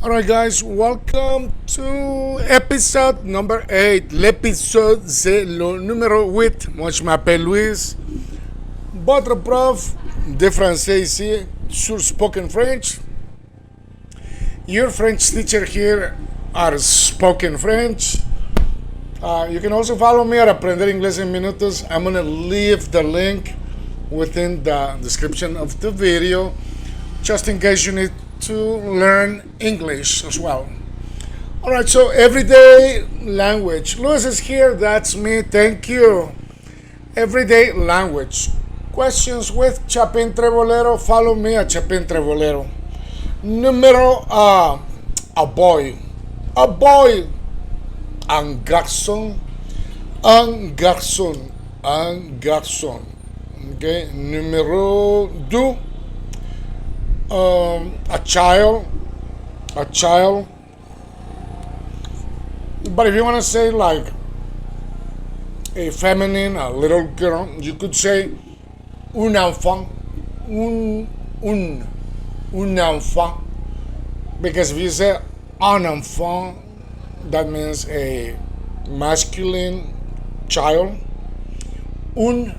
Alright, guys, welcome to episode number 8. L'épisode, c'est le numéro 8. Moi, je m'appelle Luis, votre prof de français ici sur Spoken French. Your French teacher here at Spoken French. You can also follow me at Aprender Inglés en Minutos. I'm going to leave the link within the description of the video just in case you need to learn English as well. Alright, so everyday language. Luis is here, that's me, thank you. Everyday language. Questions with Chapin Trebolero. Follow me at Chapin Trebolero. Número a boy. A boy. Un garçon. Un garçon. Un garçon. Okay, numéro 2. A child. But if you want to say like a feminine, a little girl, you could say un enfant, un enfant. Because if you say un enfant, that means a masculine child. Un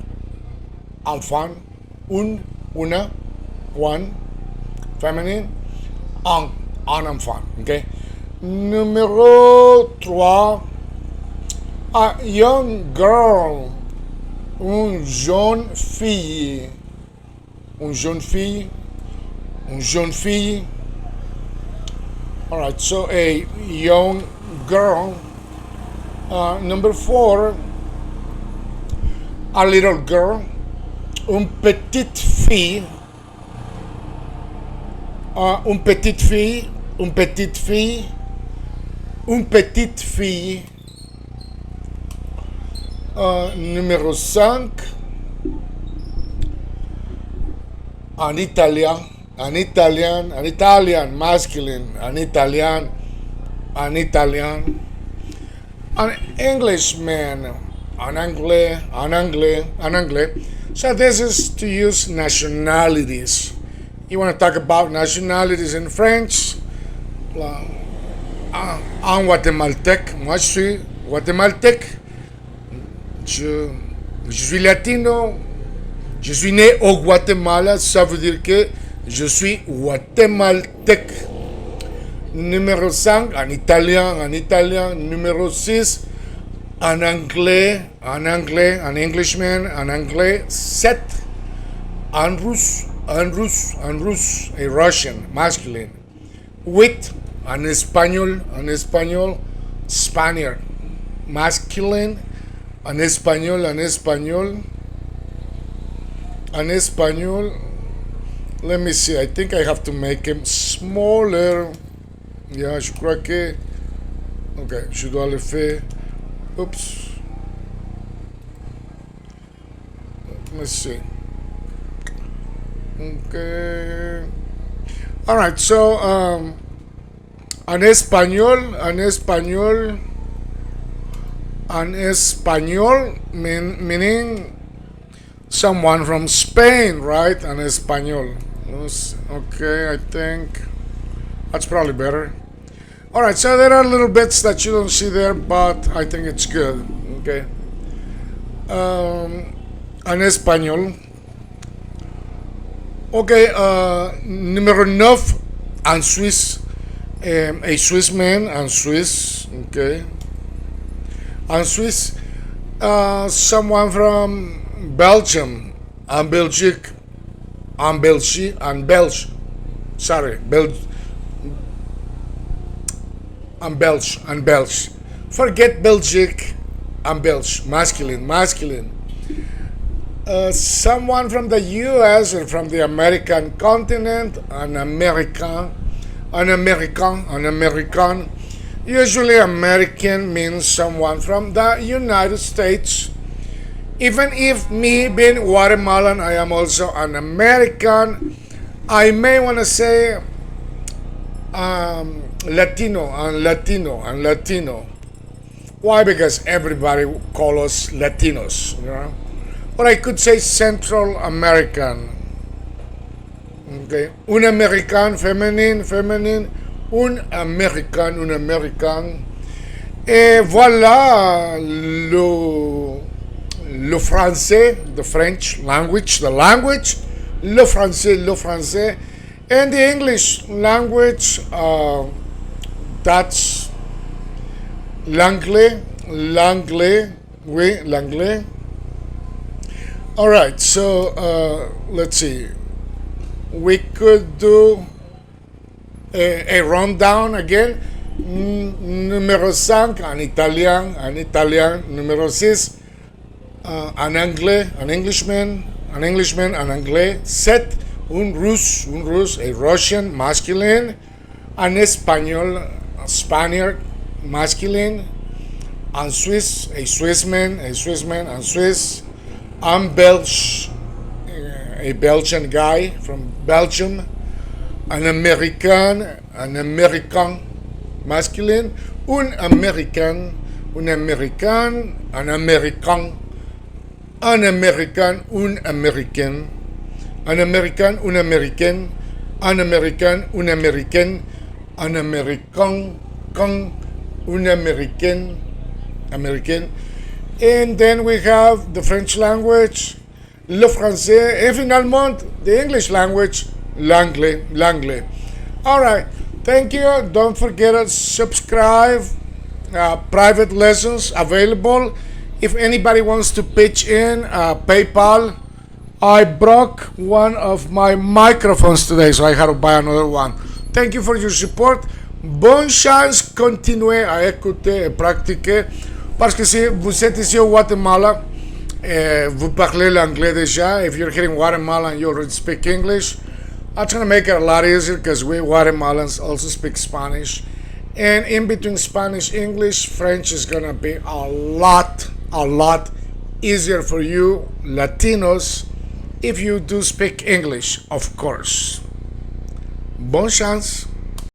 enfant, una, one. Feminine, un enfant, okay? Numéro 3, a young girl, une jeune fille, une jeune fille, une jeune fille. All right, so a young girl. Number 4, a little girl, une petite fille. Une petite fille, une petite fille, une petite fille. Numéro 5, en italien, masculine, en italien, an Englishman, en anglais. So this is to use nationalities. You want to talk about nationalities in French? En guatémaltèque, moi je suis guatémaltèque. Je suis latino. Je suis né au Guatemala, ça veut dire que je suis guatémaltèque. Numéro 5, en italien. Numéro 6, en anglais, en Englishman, en anglais. 7, en russe, a Russian, masculine. 8, en español, Spaniard, masculine. En español. Let me see, I think I have to make him smaller. Yeah, je crois que... Ok, je dois le faire. Oops. Let's see. Okay. All right. So, en español, meaning someone from Spain, right? En español. Okay, I think that's probably better. All right. So there are little bits that you don't see there, but I think it's good. Okay. En español. Okay, numéro 9, en Suisse, a Swiss man, en Suisse, okay. En Suisse, someone from Belgium, en Belgique, en Belge, sorry, en Belge. Forget Belgique, en Belge, masculine. Someone from the US or from the American continent, an American. Usually American means someone from the United States. Even if me being Guatemalan, I am also an American. I may want to say Latino. Why? Because everybody calls us Latinos, you know. Or I could say Central American. Okay. Un American, feminine. un américain. Et voilà le français, the French language, the language, le français, and the English language, that's l'anglais, oui, l'anglais. All right, so let's see. We could do a rundown again. Numéro 5 en italien, numéro 6 en anglais, en Englishman, en anglais, 7 un russe, a Russian, masculine, en espagnol, a Spaniard, masculine, en Swiss, a Swissman, en Swiss, en Belge, a Belgian guy from Belgium, an American, masculine, un American, an American, un American, un American, un American, an American, un American, an American, un American, an American, un American, American. And then we have the French language, le français, et finalement the English language, l'anglais. All right. Thank you. Don't forget to subscribe. Private lessons available. If anybody wants to pitch in, PayPal. I broke one of my microphones today, so I had to buy another one. Thank you for your support. Bonne chance, continuez à écouter et pratiquer. Parce que si vous êtes ici au Guatemala, vous parlez l'anglais déjà. If you're here in Guatemala and you already speak English, I'm trying to make it a lot easier because we Guatemalans also speak Spanish. And in between Spanish, English, French is going to be a lot easier for you Latinos if you do speak English, of course. Bonne chance.